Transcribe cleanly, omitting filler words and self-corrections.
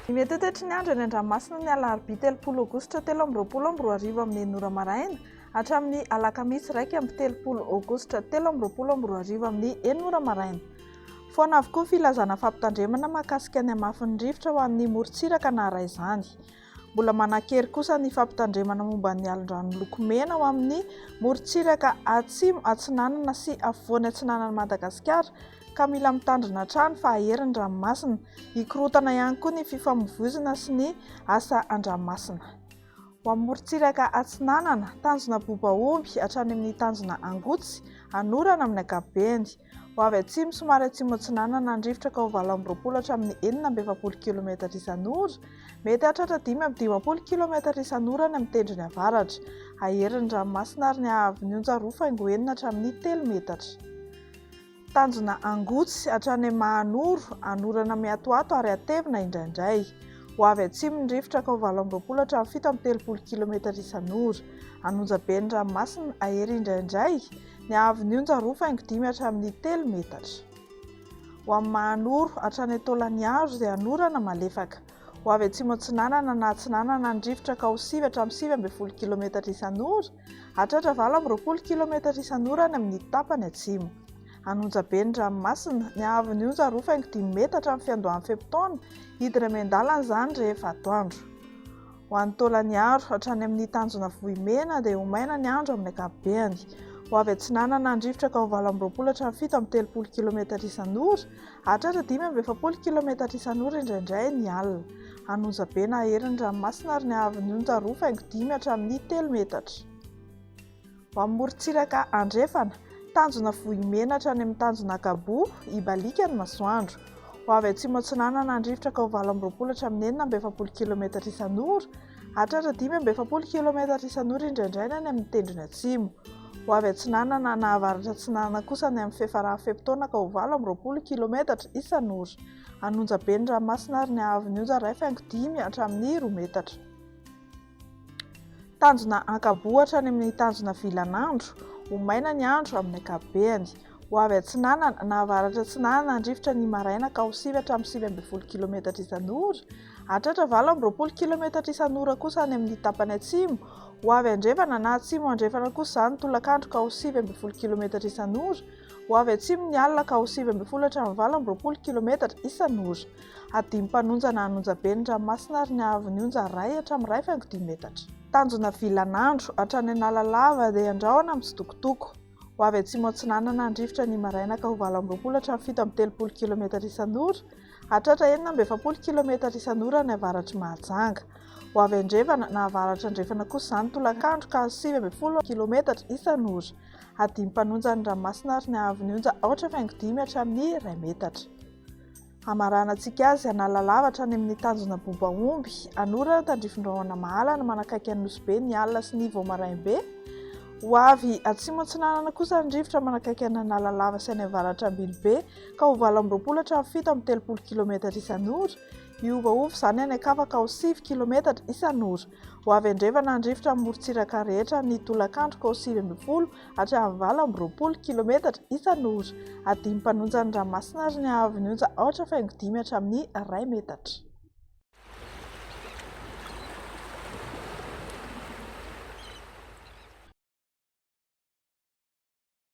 Mety toetry ny andro eny an-dranomasina ny alarobia 30 aogositra 2024 amin'ny ora maraina hatramin'ny alakamisy 1 aogositra 2024 amin'ny 9 maraina. Foana avokoa filazana fampitandremana mahakasika ny hamafin'ny rivotra ho an'ny morontsiraka na ara izany. Mbola manan-kery kosa ny fampitandremana momba ny alondrano miloko mena ho amin'ny morontsiraka atsimo, atsinanana sy afovoany atsinanan'i Madagasikara ka mila mitandrina hatrany fa aherin'ny ranomasina. Hikorotana ihany koa ny fifamoivoizina sy ny asa an-dranomasina. Ho amin'ny morontsiraka atsinanana, tanjona bobaomby hatrany amin'ny tanjona angotsy, anorana amin'ny ankapobeny. Ho avy atsimo somary atsimo atsinanana ny rivotra ka ho 20 hatramin'ny 420 km isan'ora, mety hatratra 520 km isan'ora ny amin'ny tendrony avaratra. Aherin'ny ranomasina ary ny hahavin'ny onjaroa faingo hatramin'ny 3 metatra. Tanjona angotsy hatrany Mahanoro, anorana miatoato ary atevina indraindray. Ho avy atsimo ny rivotra ka ho 20 hatramin'ny 730 km isan'ora. Anonjabe ny ranomasina ahery indraindray, ny hahavin'ny onjaroa-5 hatramin'ny 3 metatra. Ho amin'ny Mahanoro hatrany Taolagnaro izay anorana malefaka. Ho avy atsimo atsinanana na atsinanana ny rivotra ka ho 7 hatramin'ny 720 km isan'ora, hatratra 20 km isan'ora ny amin'ny tapany atsimo. Anonjabe ny ranomasina, ny hahavin'ny onjaroa-5 metatra amin'ny fiandohan'ny fepitaona, hidina miandalana izany rehefa atoandro. Ho an'ny Taolagnaro hatrany amin'ny tanjona vohimena dia ho maina ny andro amin'ny ankapobeny. Ho avy atsinanana ny rivotra ka ho 20 hatramin'ny 730 km isan'ora, hatratra 520 km isan'ora indraindray ny alina. Anonjabe na aherin'ny ranomasina ary ny hahavin'ny onjaroa-5 hatramin'ny 3 metatra. Ho amin'ny morontsiraka andrefana, tanjona vohimena hatrany amin'ny tanjona Kabo, ibalika ny masoandro. Ho avy atsimo atsinanana ny rivotra ka ho 20 hatramin'ny 420 km isan'ora, hatratra 520 km isan'ora indraindray ny amin'ny tendrony atsimo. Ho avy atsinanana na avaratra atsinanana kosa ny amin'ny fiafarahan'ny fepitaona ka ho 20 km isan'ora. Anonjabe ny ranomasina ary ny hahavin'ny onjaroa-5 hatramin'ny 2 metatra. Tanjona Ankabo hatrany amin'ny tanjona Vilanandro, ho maina ny andro amin'ny ankapobeny. Ho avy atsinanana na avaratra atsinanana ny rivotra ny maraina ka ho 7 hatramin'ny 720 km isan'ora, hatratra 20 km isan'ora kosa ny amin'ny tapany atsimo. Ho avy andrefana na atsimo andrefana kosa izany tolakandro ka ho 20 km isan'ora. Ho avy atsimo ny alina ka ho 20 hatramin'ny 20 km isan'ora. Adimy mpanonjana anonjabe ny ranomasina ary ny hahavin'ny onjaray hatramin'ny 2,5 metatra. Tanjona Vilanandro hatrany Analalava dia andrahona amin'ny Sitokotoko. Ho avy atsimo atsinanana ny rivotra ny maraina ka ho 20 hatramin'ny 730 km isan'ora, hatratra 420 km isan'ora ny avaratry Mahajanga. Ho avy andrefana na avaratra andrefana kosa izany tolakandro ka 20 km isan'ora. Adimy mpanonjana ny ranomasina ary ny hahavin'ny onja-5 hatramin'ny 2 metatra. Hamaranantsika azy Analalava hatrany amin'ny tanjona Bobaomby, anorana tandrifin-drahona Mahalana manakaiky ny Nosy ny alina sy ny Voamarainbe. Ho avy atsimo atsinanana kosa ny rivotra manakaiky ny Analalava sy ny avaratra Ambilobe ka ho 20 hatramin'ny 730 km isan'ora. Iovaova izany any Akava ka ho 7 km isan'ora. Ho avy andrefana ny rivotra amin'ny morontsiraka rehetra ny tolakandro ka ho 20 hatramin'ny 20 km isan'ora. Adimy mpanonjana ny ranomasina ary ny hahavin'ny onja-5 hatramin'ny 2 metatra.